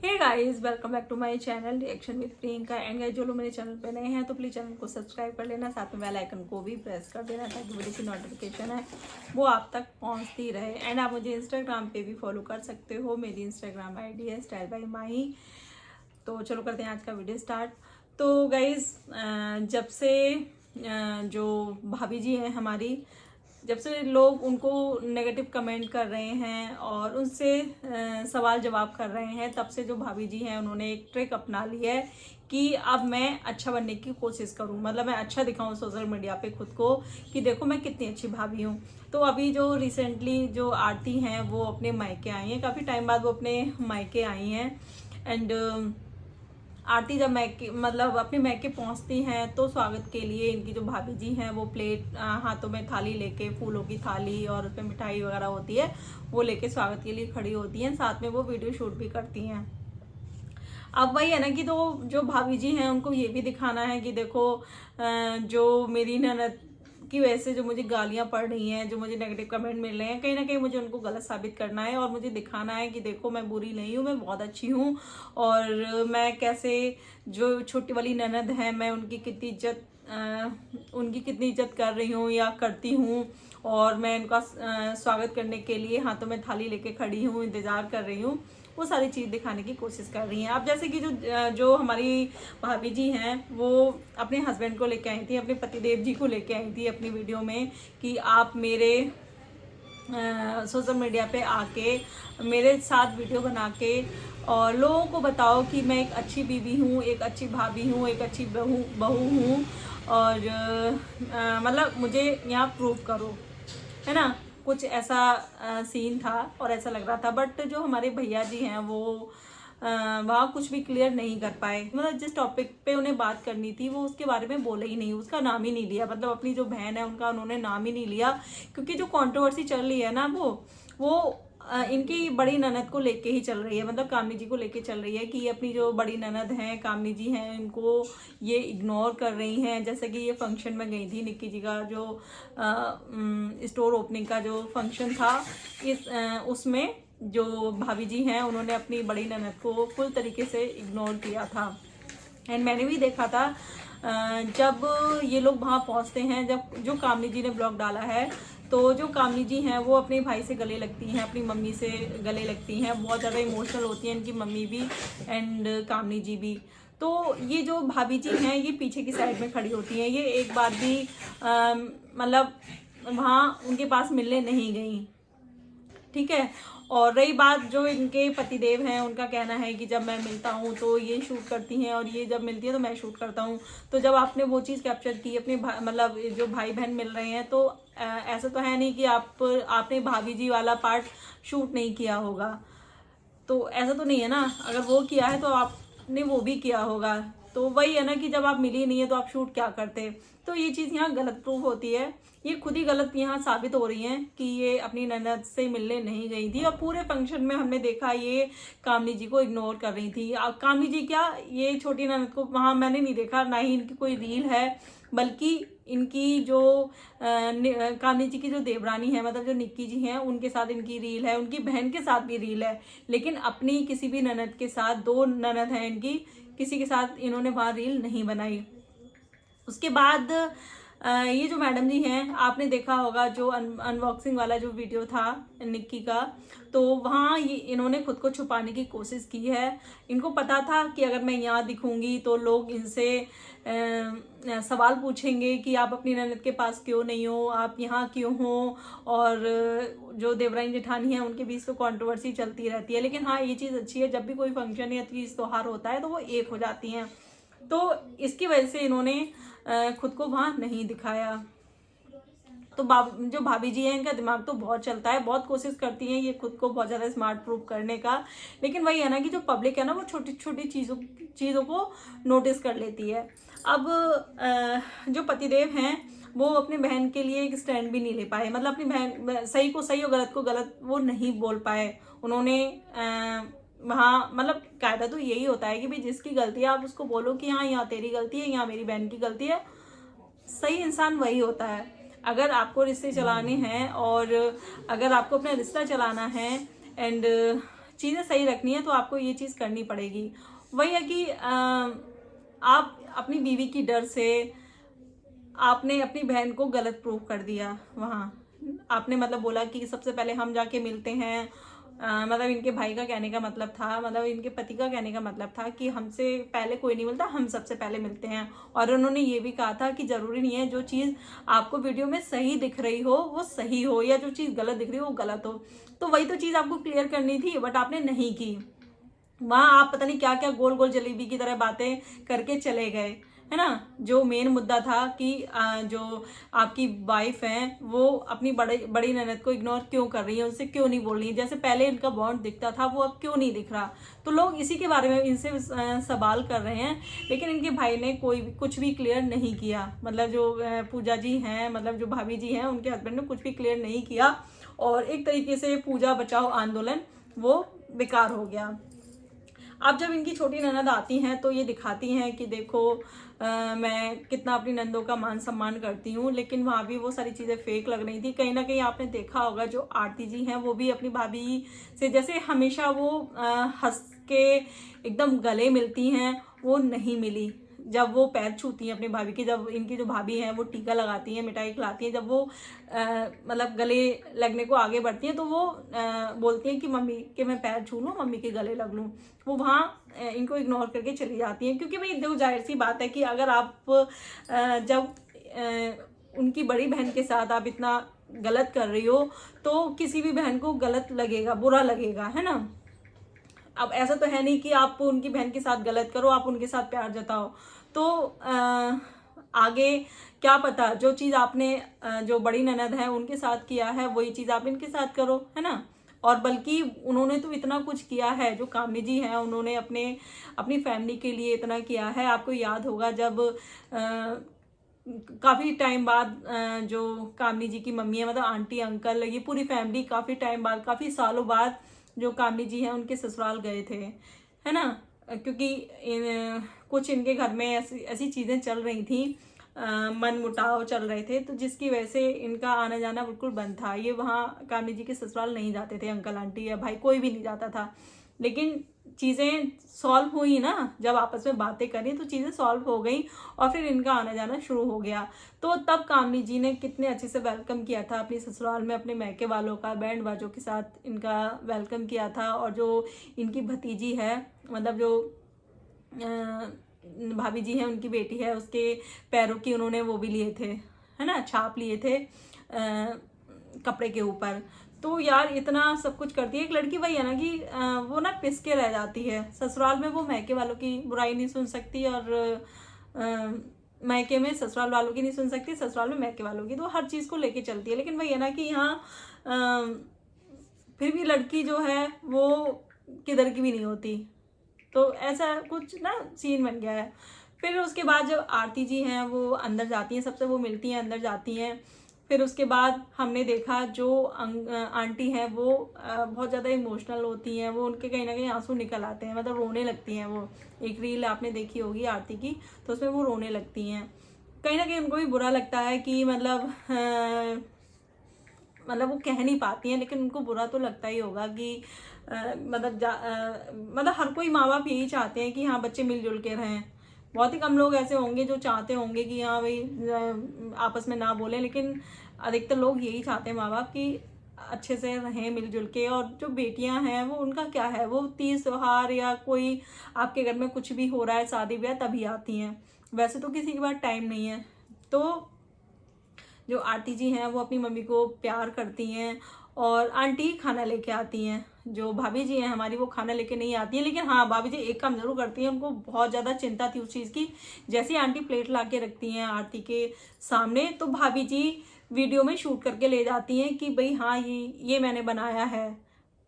Hey guys, welcome back to my channel reaction with Priyanka. And guys, जो लोग मेरे channel पे नए हैं तो प्लीज चैनल को सब्सक्राइब कर लेना, साथ में बेल आइकन को भी प्रेस कर देना ताकि वीडियो की नोटिफिकेशन है वो आप तक पहुंचती रहे। एंड आप मुझे इंस्टाग्राम पे भी फॉलो कर सकते हो, मेरी इंस्टाग्राम आईडी है स्टाइल बाय माही। तो चलो करते हैं आज का वीडियो स्टार्ट। तो गाइस, जब से जो भाभी जी हैं हमारी, जब से लोग उनको नेगेटिव कमेंट कर रहे हैं और उनसे सवाल जवाब कर रहे हैं, तब से जो भाभी जी हैं उन्होंने एक ट्रिक अपना ली है कि अब मैं अच्छा बनने की कोशिश करूं, मतलब मैं अच्छा दिखाऊं सोशल मीडिया पे खुद को कि देखो मैं कितनी अच्छी भाभी हूं। तो अभी जो रिसेंटली जो आरती हैं वो अपने मायके आई हैं, काफ़ी टाइम बाद वो अपने मायके आई हैं। एंड आरती जब मैके मतलब अपने मैके पहुंचती हैं तो स्वागत के लिए इनकी जो भाभी जी हैं वो प्लेट हाथों में थाली लेके, फूलों की थाली और उसमें मिठाई वगैरह होती है वो लेके स्वागत के लिए खड़ी होती हैं, साथ में वो वीडियो शूट भी करती हैं। अब वही है ना कि तो जो भाभी जी हैं उनको ये भी दिखाना है कि देखो जो मेरी ननद की वजह से जो मुझे गालियां पड़ रही हैं, जो मुझे नेगेटिव कमेंट मिल रहे हैं, कहीं ना कहीं मुझे उनको गलत साबित करना है और मुझे दिखाना है कि देखो मैं बुरी नहीं हूँ, मैं बहुत अच्छी हूँ। और मैं कैसे जो छोटी वाली ननद है मैं उनकी कितनी इज्जत कर रही हूँ या करती हूँ। और मैं इनका स्वागत करने के लिए हाथों में थाली लेके खड़ी हूँ, इंतजार कर रही हूँ, वो सारी चीज़ दिखाने की कोशिश कर रही हैं। अब जैसे कि जो हमारी भाभी जी हैं वो अपने हस्बैंड को लेके आई थी, अपने पतिदेव जी को लेके आई थी अपनी वीडियो में कि आप मेरे सोशल मीडिया पे आके मेरे साथ वीडियो बना के और लोगों को बताओ कि मैं एक अच्छी बीवी हूँ, एक अच्छी भाभी हूँ, एक अच्छी बहू हूँ। और मतलब मुझे यहाँ प्रूव करो, है ना। कुछ ऐसा सीन था और ऐसा लग रहा था, बट जो हमारे भैया जी हैं वो वहाँ कुछ भी क्लियर नहीं कर पाए। मतलब जिस टॉपिक पे उन्हें बात करनी थी वो उसके बारे में बोले ही नहीं, उसका नाम ही नहीं लिया। मतलब अपनी जो बहन है उनका उन्होंने नाम ही नहीं लिया, क्योंकि जो कंट्रोवर्सी चल रही है ना वो इनकी बड़ी ननद को लेके ही चल रही है, मतलब कामनी जी को लेके चल रही है कि अपनी जो बड़ी ननद हैं कामनी जी हैं इनको ये इग्नोर कर रही हैं। जैसे कि ये फंक्शन में गई थी, निक्की जी का जो स्टोर ओपनिंग का जो फंक्शन था, उसमें जो भाभी जी हैं उन्होंने अपनी बड़ी ननद को फुल तरीके से इग्नोर किया था। एंड मैंने भी देखा था जब ये लोग वहाँ पहुँचते हैं, जब जो कामनी जी ने ब्लॉग डाला है, तो जो कामनी जी हैं वो अपने भाई से गले लगती हैं, अपनी मम्मी से गले लगती हैं, बहुत ज़्यादा इमोशनल होती हैं इनकी मम्मी भी एंड कामनी जी भी। तो ये जो भाभी जी हैं ये पीछे की साइड में खड़ी होती हैं, ये एक बार भी मतलब वहाँ उनके पास मिलने नहीं गई, ठीक है। और रही बात जो इनके पतिदेव हैं, उनका कहना है कि जब मैं मिलता हूँ तो ये शूट करती हैं और ये जब मिलती है तो मैं शूट करता हूँ। तो जब आपने वो चीज़ कैप्चर की अपने मतलब जो भाई बहन मिल रहे हैं, तो ऐसा तो है नहीं कि आपने भाभी जी वाला पार्ट शूट नहीं किया होगा। तो ऐसा तो नहीं है ना, अगर वो किया है तो आपने वो भी किया होगा। तो वही है ना कि जब आप मिली नहीं है तो आप शूट क्या करते। तो ये चीज़ यहाँ गलत प्रूफ होती है, ये खुद ही गलत यहाँ साबित हो रही हैं कि ये अपनी ननद से मिलने नहीं गई थी। और पूरे फंक्शन में हमने देखा ये कामनी जी को इग्नोर कर रही थी। कामनी जी क्या, ये छोटी ननद को वहाँ मैंने नहीं देखा, ना ही इनकी कोई रील है, बल्कि इनकी जो कामनी जी की जो देवरानी है, मतलब जो निक्की जी हैं, उनके साथ इनकी रील है, उनकी बहन के साथ भी रील है, लेकिन अपनी किसी भी ननद के साथ, दो ननद हैं इनकी, किसी के साथ इन्होंने वहाँ रील नहीं बनाई। उसके बाद ये जो मैडम जी हैं, आपने देखा होगा जो अनबॉक्सिंग वाला जो वीडियो था निक्की का, तो वहाँ ये इन्होंने खुद को छुपाने की कोशिश की है। इनको पता था कि अगर मैं यहाँ दिखूंगी तो लोग इनसे सवाल पूछेंगे कि आप अपनी ननद के पास क्यों नहीं हो, आप यहाँ क्यों हो। और जो देवरानी जेठानी है उनके बीच तो कंट्रोवर्सी चलती रहती है, लेकिन हाँ ये चीज़ अच्छी है, जब भी कोई फंक्शन या तीज त्योहार होता है तो वो एक हो जाती हैं। तो इसकी वजह से इन्होंने खुद को वहाँ नहीं दिखाया। तो जो भाभी जी हैं इनका दिमाग तो बहुत चलता है, बहुत कोशिश करती हैं ये खुद को बहुत ज़्यादा स्मार्ट प्रूव करने का, लेकिन वही है ना कि जो पब्लिक है ना वो छोटी छोटी चीज़ों को नोटिस कर लेती है। अब जो पतिदेव हैं वो अपनी बहन के लिए एक स्टैंड भी नहीं ले पाए, मतलब अपनी बहन सही को सही और गलत को गलत वो नहीं बोल पाए। उन्होंने वहाँ मतलब कायदा तो यही होता है कि भाई जिसकी गलती है आप उसको बोलो कि हाँ यहाँ तेरी गलती है, यहाँ मेरी बहन की गलती है। सही इंसान वही होता है। अगर आपको रिश्ते चलाने हैं और अगर आपको अपना रिश्ता चलाना है एंड चीज़ें सही रखनी है तो आपको ये चीज़ करनी पड़ेगी। वही है कि आप अपनी बीवी की डर से आपने अपनी बहन को गलत प्रूव कर दिया वहाँ। आपने मतलब बोला कि सबसे पहले हम जाके मिलते हैं। मतलब इनके भाई का कहने का मतलब था, मतलब इनके पति का कहने का मतलब था कि हमसे पहले कोई नहीं मिलता, हम सबसे पहले मिलते हैं। और उन्होंने ये भी कहा था कि ज़रूरी नहीं है जो चीज़ आपको वीडियो में सही दिख रही हो वो सही हो, या जो चीज़ गलत दिख रही हो वो गलत हो। तो वही तो चीज़ आपको क्लियर करनी थी, बट आपने नहीं की। वहाँ आप पता नहीं क्या क्या गोल गोल जलेबी की तरह बातें करके चले गए, है ना। जो मेन मुद्दा था कि जो आपकी वाइफ है वो अपनी बड़ी ननद को इग्नोर क्यों कर रही है, उनसे क्यों नहीं बोल रही है, जैसे पहले इनका बॉन्ड दिखता था वो अब क्यों नहीं दिख रहा। तो लोग इसी के बारे में इनसे सवाल कर रहे हैं, लेकिन इनके भाई ने कुछ भी क्लियर नहीं किया। मतलब जो पूजा जी हैं, मतलब जो भाभी जी हैं, उनके हस्बैंड ने कुछ भी क्लियर नहीं किया, और एक तरीके से पूजा बचाओ आंदोलन वो बेकार हो गया। अब जब इनकी छोटी ननद आती हैं तो ये दिखाती हैं कि देखो मैं कितना अपनी नंदों का मान सम्मान करती हूँ, लेकिन वहाँ भी वो सारी चीज़ें फेक लग रही थी। कहीं ना कहीं आपने देखा होगा जो आरती जी हैं वो भी अपनी भाभी से जैसे हमेशा वो हंस के एकदम गले मिलती हैं, वो नहीं मिली। जब वो पैर छूती हैं अपनी भाभी की, जब इनकी जो भाभी हैं वो टीका लगाती हैं, मिठाई खिलाती हैं, जब वो मतलब गले लगने को आगे बढ़ती हैं तो वो बोलती हैं कि मम्मी के मैं पैर छू लूँ, मम्मी के गले लग लूँ। वो वहाँ इनको इग्नोर करके चली जाती हैं, क्योंकि भाई देखो जाहिर सी बात है कि अगर आप जब उनकी बड़ी बहन के साथ आप इतना गलत कर रही हो तो किसी भी बहन को गलत लगेगा, बुरा लगेगा, है ना। अब ऐसा तो है नहीं कि आप उनकी बहन के साथ गलत करो, आप उनके साथ प्यार जताओ। तो आगे क्या पता जो चीज़ आपने जो बड़ी ननद है उनके साथ किया है वही चीज़ आप इनके साथ करो, है ना। और बल्कि उन्होंने तो इतना कुछ किया है, जो कामनी जी हैं उन्होंने अपनी फैमिली के लिए इतना किया है। आपको याद होगा जब काफ़ी टाइम बाद जो कामनी जी की मम्मी है, मतलब आंटी अंकल, ये पूरी फैमिली काफ़ी टाइम बाद, काफ़ी सालों बाद जो कामनी जी हैं उनके ससुराल गए थे, है ना। क्योंकि कुछ इनके घर में ऐसी ऐसी चीज़ें चल रही थी, मन मुटाव चल रहे थे, तो जिसकी वजह से इनका आना जाना बिल्कुल बंद था। ये वहाँ कामनी जी के ससुराल नहीं जाते थे, अंकल आंटी या भाई कोई भी नहीं जाता था। लेकिन चीज़ें सॉल्व हुई ना, जब आपस में बातें करी तो चीज़ें सॉल्व हो गई और फिर इनका आना जाना शुरू हो गया। तो तब कामनी जी ने कितने अच्छे से वेलकम किया था अपनी ससुराल में, अपने मैके वालों का बैंड बाजों के साथ इनका वेलकम किया था। और जो इनकी भतीजी है, मतलब जो भाभी जी हैं उनकी बेटी है, उसके पैरों की उन्होंने वो भी लिए थे, है ना, छाप लिए थे कपड़े के ऊपर। तो यार इतना सब कुछ करती है एक लड़की। वही है ना कि वो ना पिस के रह जाती है। ससुराल में वो मैके वालों की बुराई नहीं सुन सकती, और मैके में ससुराल वालों की नहीं सुन सकती, ससुराल में मैके वालों की। तो हर चीज़ को लेके चलती है। लेकिन वही है ना कि यहाँ फिर भी लड़की जो है वो किधर की भी नहीं होती। तो ऐसा कुछ ना सीन बन गया है। फिर उसके बाद जब आरती जी हैं वो अंदर जाती हैं, सबसे वो मिलती हैं, अंदर जाती हैं। फिर उसके बाद हमने देखा जो आंटी हैं वो बहुत ज़्यादा इमोशनल होती हैं, वो उनके कहीं ना कहीं आंसू निकल आते हैं, मतलब रोने लगती हैं। वो एक रील आपने देखी होगी आरती की, तो उसमें वो रोने लगती हैं। कहीं ना कहीं उनको भी बुरा लगता है कि मतलब वो कह नहीं पाती हैं, लेकिन उनको बुरा तो लगता ही होगा कि मतलब हर कोई माँ बाप यही चाहते हैं कि हाँ बच्चे मिलजुल के रहें। बहुत ही कम लोग ऐसे होंगे जो चाहते होंगे कि हाँ भाई आपस में ना बोलें, लेकिन अधिकतर लोग यही चाहते हैं माँ बाप कि अच्छे से रहें मिलजुल के। और जो बेटियां हैं वो उनका क्या है, वो तीज त्योहार या कोई आपके घर में कुछ भी हो रहा है, शादी ब्याह, तभी आती हैं। वैसे तो किसी के पास टाइम नहीं है। तो जो आरती जी हैं वो अपनी मम्मी को प्यार करती हैं और आंटी ही खाना लेके आती हैं। जो भाभी जी हैं हमारी वो खाना लेके नहीं आती हैं, लेकिन हाँ भाभी जी एक काम जरूर करती हैं। उनको बहुत ज़्यादा चिंता थी उस चीज़ की। जैसे आंटी प्लेट ला के रखती हैं आरती के सामने, तो भाभी जी वीडियो में शूट करके ले जाती हैं कि भाई हाँ ये मैंने बनाया है,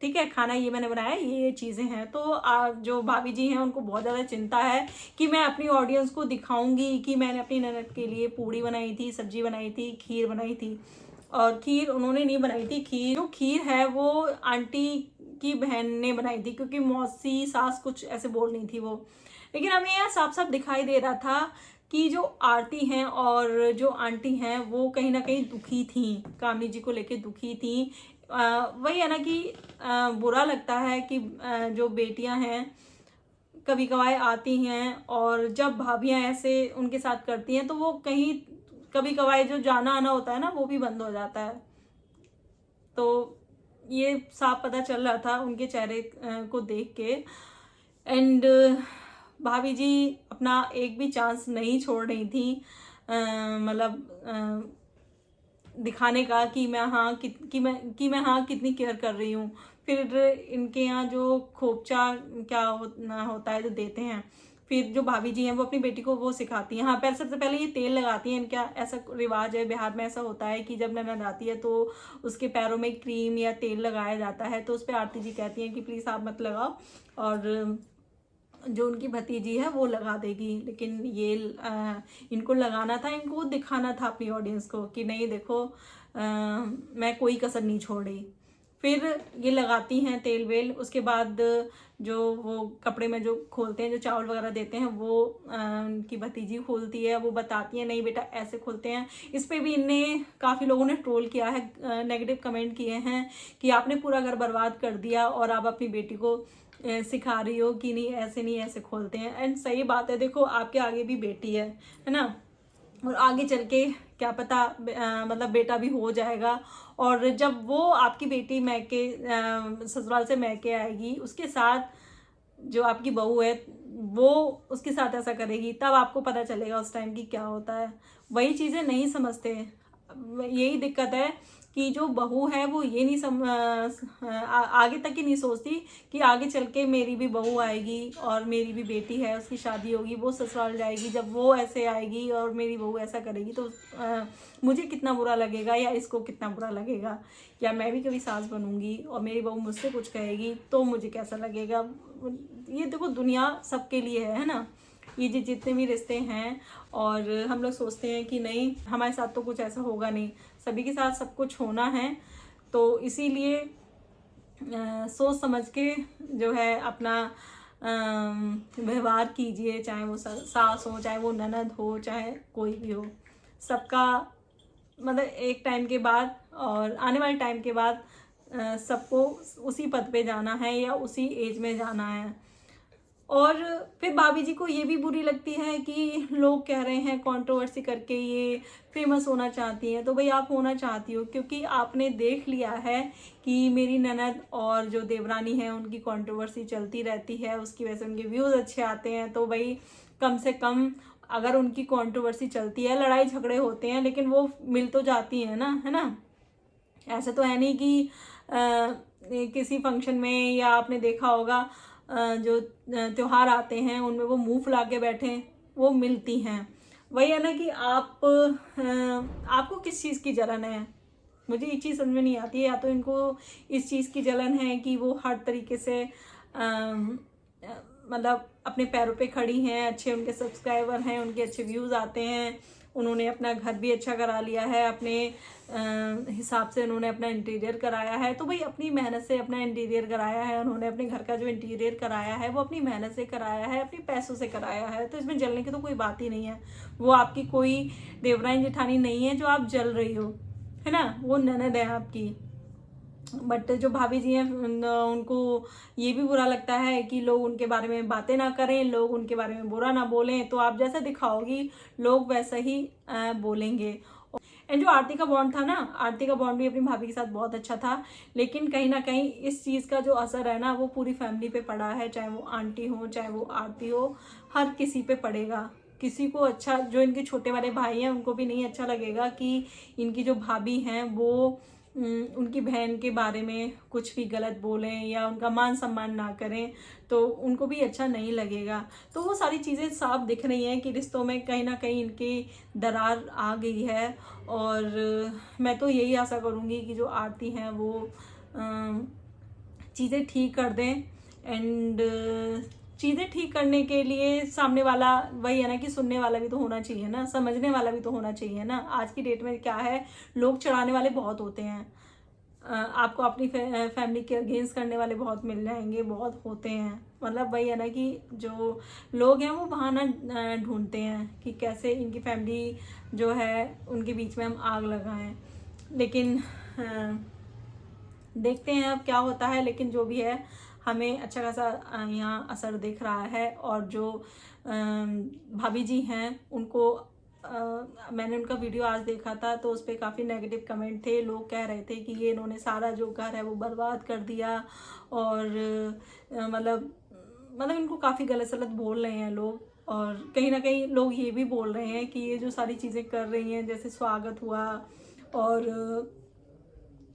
ठीक है, खाना ये मैंने बनाया, ये चीज़ें हैं। तो जो भाभी जी हैं उनको बहुत ज़्यादा चिंता है कि मैं अपनी ऑडियंस को दिखाऊंगी कि मैंने अपनी ननद के लिए पूड़ी बनाई थी, सब्जी बनाई थी, खीर बनाई थी। और खीर उन्होंने नहीं बनाई थी, जो खीर है वो आंटी की बहन ने बनाई थी, क्योंकि मौसी सास कुछ ऐसे बोल रही थी वो। लेकिन हमें यह साफ साफ दिखाई दे रहा था कि जो आरती हैं और जो आंटी हैं वो कहीं ना कहीं दुखी थी, कामनी जी को लेके दुखी थी। वही है ना कि बुरा लगता है कि जो बेटियां हैं कभी कभार आती हैं और जब भाभियां ऐसे उनके साथ करती हैं तो वो कहीं कभी कभार जो जाना आना होता है ना वो भी बंद हो जाता है। तो ये साफ पता चल रहा था उनके चेहरे को देख के। एंड भाभी जी अपना एक भी चांस नहीं छोड़ रही थी, मतलब दिखाने का कि मैं हाँ कि मैं हाँ कितनी केयर कर रही हूँ। फिर इनके यहाँ जो खोपचा क्या होता है जो देते हैं, फिर जो भाभी जी हैं वो अपनी बेटी को वो सिखाती हैं। हाँ, पहले सबसे पहले ये तेल लगाती हैं। इनका ऐसा रिवाज है, बिहार में ऐसा होता है कि जब ननद आती है तो उसके पैरों में क्रीम या तेल लगाया जाता है। तो उस पर आरती जी कहती हैं कि प्लीज़ आप मत लगाओ, और जो उनकी भतीजी है वो लगा देगी। लेकिन ये इनको लगाना था, इनको दिखाना था अपनी ऑडियंस को कि नहीं देखो मैं कोई कसर नहीं छोड़ रही। फिर ये लगाती हैं तेल वेल, उसके बाद जो वो कपड़े में जो खोलते हैं, जो चावल वगैरह देते हैं, वो उनकी भतीजी खोलती है। वो बताती है नहीं बेटा ऐसे खोलते हैं। इस पे भी इनने काफ़ी लोगों ने ट्रोल किया है, नेगेटिव कमेंट किए हैं कि आपने पूरा घर बर्बाद कर दिया और आप अपनी बेटी को सिखा रही हो कि नहीं ऐसे खोलते हैं। एंड सही बात है, देखो आपके आगे भी बेटी है ना, और आगे चल के क्या पता मतलब बेटा भी हो जाएगा। और जब वो आपकी बेटी मैके ससुराल से मैके आएगी, उसके साथ जो आपकी बहू है वो उसके साथ ऐसा करेगी, तब आपको पता चलेगा उस टाइम की क्या होता है। वही चीज़ें नहीं समझते, यही दिक्कत है कि जो बहू है वो ये नहीं आगे तक ही नहीं सोचती कि आगे चल के मेरी भी बहू आएगी और मेरी भी बेटी है, उसकी शादी होगी, वो ससुराल जाएगी, जब वो ऐसे आएगी और मेरी बहू ऐसा करेगी तो मुझे कितना बुरा लगेगा या इसको कितना बुरा लगेगा। या मैं भी कभी सास बनूंगी और मेरी बहू मुझसे कुछ कहेगी तो मुझे कैसा लगेगा। ये देखो दुनिया सबके लिए है ना, ये जितने भी रिश्ते हैं। और हम लोग सोचते हैं कि नहीं हमारे साथ तो कुछ ऐसा होगा नहीं, सभी के साथ सब कुछ होना है। तो इसीलिए सोच समझ के जो है अपना व्यवहार कीजिए, चाहे वो सास हो, चाहे वो ननद हो, चाहे कोई भी हो। सबका मतलब एक टाइम के बाद और आने वाले टाइम के बाद सबको उसी पद पे जाना है या उसी एज में जाना है। और फिर भाभी जी को ये भी बुरी लगती है कि लोग कह रहे हैं कंट्रोवर्सी करके ये फेमस होना चाहती हैं। तो भाई आप होना चाहती हो क्योंकि आपने देख लिया है कि मेरी ननद और जो देवरानी है उनकी कंट्रोवर्सी चलती रहती है, उसकी वजह से उनके व्यूज़ अच्छे आते हैं। तो भाई कम से कम अगर उनकी कंट्रोवर्सी चलती है, लड़ाई झगड़े होते हैं, लेकिन वो मिल तो जाती है ना, है ना। ऐसे तो है नहीं कि किसी फंक्शन में या आपने देखा होगा जो त्योहार आते हैं उनमें वो मुंह फुला के बैठे, वो मिलती हैं। वही है ना कि आपको किस चीज़ की जलन है, मुझे ये चीज़ समझ में नहीं आती है। या तो इनको इस चीज़ की जलन है कि वो हर तरीके से मतलब अपने पैरों पे खड़ी हैं, अच्छे उनके सब्सक्राइबर हैं, उनके अच्छे व्यूज़ आते हैं, उन्होंने अपना घर भी अच्छा करा लिया है, अपने हिसाब से उन्होंने अपना इंटीरियर कराया है। तो भाई अपनी मेहनत से अपना इंटीरियर कराया है उन्होंने, अपने घर का जो इंटीरियर कराया है वो अपनी मेहनत से कराया है, अपने पैसों से कराया है। तो इसमें जलने की तो कोई बात ही नहीं है। वो आपकी कोई देवरानी जेठानी नहीं है जो आप जल रही हो, है ना, वो ननद है आपकी। बट जो भाभी जी हैं उनको ये भी बुरा लगता है कि लोग उनके बारे में बातें ना करें, लोग उनके बारे में बुरा ना बोलें। तो आप जैसा दिखाओगी लोग वैसा ही बोलेंगे। एंड जो आरती का बॉन्ड था ना, आरती का बॉन्ड भी अपनी भाभी के साथ बहुत अच्छा था, लेकिन कहीं ना कहीं इस चीज़ का जो असर है ना वो पूरी फैमिली पे पड़ा है, चाहे वो आंटी हो चाहे वो आरती हो, हर किसी पे पड़ेगा। किसी को अच्छा, जो इनके छोटे वाले भाई हैं उनको भी नहीं अच्छा लगेगा कि इनकी जो भाभी हैं वो उनकी बहन के बारे में कुछ भी गलत बोलें या उनका मान सम्मान ना करें, तो उनको भी अच्छा नहीं लगेगा। तो वो सारी चीज़ें साफ दिख रही हैं कि रिश्तों में कहीं ना कहीं इनकी दरार आ गई है। और मैं तो यही आशा करूँगी कि जो आरती हैं वो चीज़ें ठीक कर दें। एंड चीज़ें ठीक करने के लिए सामने वाला, वही है ना कि सुनने वाला भी तो होना चाहिए ना, समझने वाला भी तो होना चाहिए ना। आज की डेट में क्या है, लोग चढ़ाने वाले बहुत होते हैं, आपको अपनी फैमिली के अगेंस्ट करने वाले बहुत मिल जाएंगे, बहुत होते हैं। मतलब वही है ना कि जो लोग हैं वो बहाना ढूंढते हैं कि कैसे इनकी फैमिली जो है उनके बीच में हम आग लगाएं। लेकिन देखते हैं अब क्या होता है, लेकिन जो भी है हमें अच्छा खासा यहाँ असर दिख रहा है। और जो भाभी जी हैं उनको मैंने उनका वीडियो आज देखा था, तो उस पर काफ़ी नेगेटिव कमेंट थे। लोग कह रहे थे कि ये इन्होंने सारा जो घर है वो बर्बाद कर दिया, और मतलब इनको काफ़ी गलत सलत बोल रहे हैं लोग। और कहीं ना कहीं लोग ये भी बोल रहे हैं कि ये जो सारी चीज़ें कर रही हैं, जैसे स्वागत हुआ और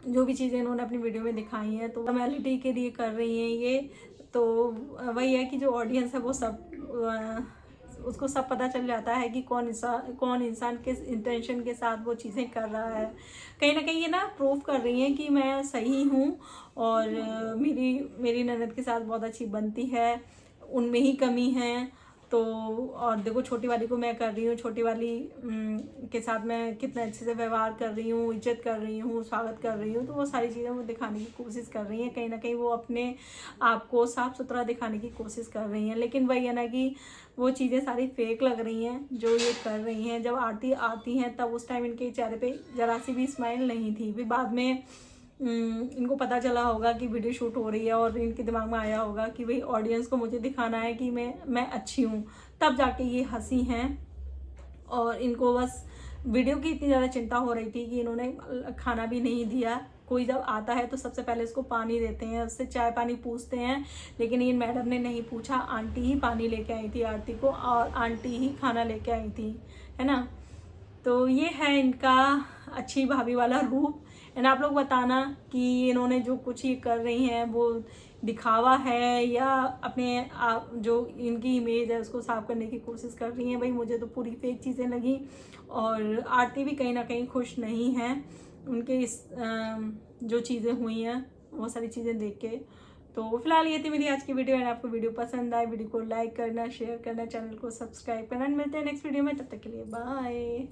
जो भी चीज़ें इन्होंने अपनी वीडियो में दिखाई हैं, तो फॉर्मेलिटी के लिए कर रही हैं ये। तो वही है कि जो ऑडियंस है वो सब उसको सब पता चल जाता है कि कौन इंसान किस इंटेंशन के साथ वो चीज़ें कर रहा है। कहीं ना कहीं ये ना प्रूव कर रही हैं कि मैं सही हूँ, और मेरी ननद के साथ बहुत अच्छी बनती है, उनमें ही कमी है। तो और देखो छोटी वाली को मैं कर रही हूँ, छोटी वाली के साथ मैं कितने अच्छे से व्यवहार कर रही हूँ, इज्जत कर रही हूँ, स्वागत कर रही हूँ। तो वो सारी चीज़ें वो दिखाने की कोशिश कर रही हैं, कहीं ना कहीं वो अपने आप को साफ सुथरा दिखाने की कोशिश कर रही हैं। लेकिन वही है ना कि वो चीज़ें सारी फेक लग रही हैं जो ये कर रही हैं। जब आरती आती हैं तब उस टाइम इनके चेहरे पे जरा सी भी स्माइल नहीं थी। फिर बाद में इनको पता चला होगा कि वीडियो शूट हो रही है, और इनके दिमाग में आया होगा कि भाई ऑडियंस को मुझे दिखाना है कि मैं अच्छी हूँ, तब जाके ये हंसी हैं। और इनको बस वीडियो की इतनी ज़्यादा चिंता हो रही थी कि इन्होंने खाना भी नहीं दिया। कोई जब आता है तो सबसे पहले इसको पानी देते हैं, उससे चाय पानी पूछते हैं, लेकिन ये मैडम ने नहीं पूछा। आंटी ही पानी लेके आई थी आरती को, और आंटी ही खाना लेके आई थी, है ना। तो ये है इनका अच्छी भाभी वाला रूप। एंड आप लोग बताना कि इन्होंने जो कुछ ये कर रही हैं वो दिखावा है या अपने आप जो इनकी इमेज है उसको साफ करने की कोशिश कर रही हैं। भाई मुझे तो पूरी फेक चीज़ें लगी, और आरती भी कहीं ना कहीं खुश नहीं है उनके इस जो चीज़ें हुई हैं वो सारी चीज़ें देख के। तो फिलहाल ये थी मेरी आज की वीडियो। एंड आपको वीडियो पसंद आए, वीडियो को लाइक करना, शेयर करना, चैनल को सब्सक्राइब करना। मिलते हैं नेक्स्ट वीडियो में, तब तक के लिए बाय।